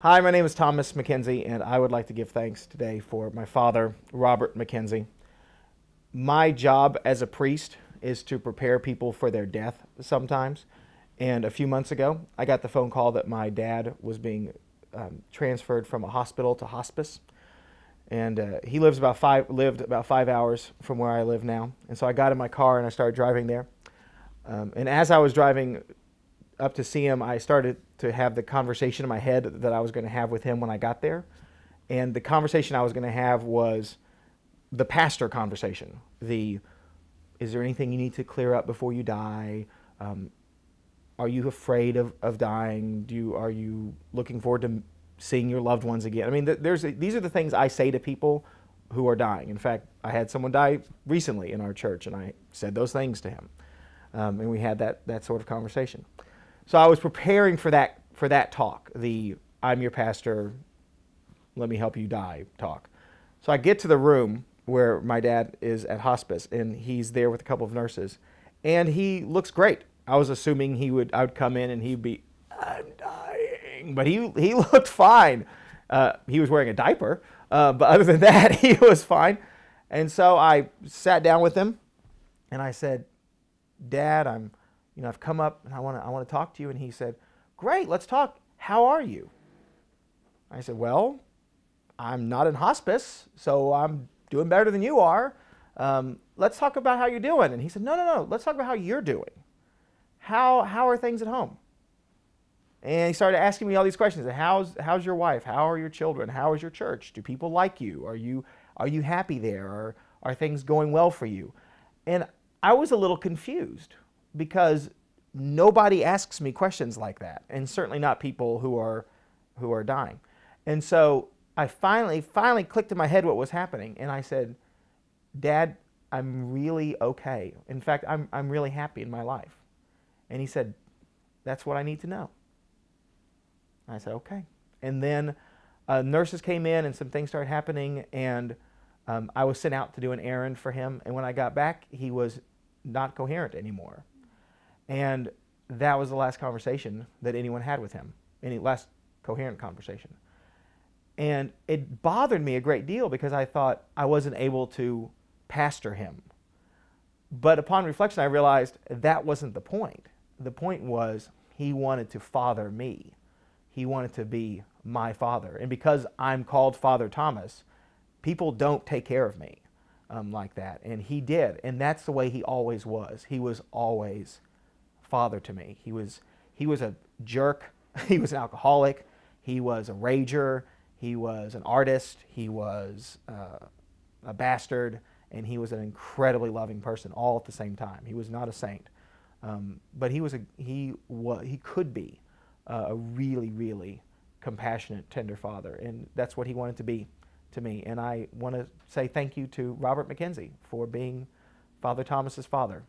Hi, my name is Thomas McKenzie, and I would like to give thanks today for my father, Robert McKenzie. My job as a priest is to prepare people for their death sometimes. And a few months ago, I got the phone call that my dad was being transferred from a hospital to hospice. And he lived about 5 hours from where I live now. And so I got in my car and I started driving there. And as I was driving up to see him, I started to have the conversation in my head that I was going to have with him when I got there. And the conversation I was going to have was the pastor conversation. Is there anything you need to clear up before you die? Are you afraid of dying? Are you looking forward to seeing your loved ones again? I mean, these are the things I say to people who are dying. In fact, I had someone die recently in our church, and I said those things to him. And we had that sort of conversation. So I was preparing for that talk, the "I'm your pastor, let me help you die" talk. So I get to the room where my dad is at hospice, and he's there with a couple of nurses, and he looks great. I was assuming I would come in and he'd be, "I'm dying," but he looked fine. He was wearing a diaper, but other than that, he was fine. And so I sat down with him, and I said, "Dad, I've come up and I want to talk to you." And he said, "Great, let's talk. How are you?" I said, "Well, I'm not in hospice, so I'm doing better than you are. Let's talk about how you're doing." And he said, No. Let's talk about how you're doing. How are things at home?" And he started asking me all these questions. How's your wife? How are your children? How is your church? Do people like you? Are you happy there? Are things going well for you? And I was a little confused because nobody asks me questions like that, and certainly not people who are dying. And so I finally clicked in my head what was happening, and I said, "Dad, I'm really okay. In fact, I'm really happy in my life." And he said, "That's what I need to know." I said, "Okay." And then nurses came in, and some things started happening, and I was sent out to do an errand for him. And when I got back, he was not coherent anymore. And that was the last conversation that anyone had with him, any last coherent conversation. And it bothered me a great deal because I thought I wasn't able to pastor him. But upon reflection, I realized that wasn't the point. The point was he wanted to father me. He wanted to be my father. And because I'm called Father Thomas, people don't take care of me like that. And he did. And that's the way he always was. He was always father to me. He was a jerk. He was an alcoholic. He was a rager. He was an artist. He was a bastard. And he was an incredibly loving person all at the same time. He was not a saint. But he could be a really, really compassionate, tender father. And that's what he wanted to be to me. And I want to say thank you to Robert McKenzie for being Father Thomas's father.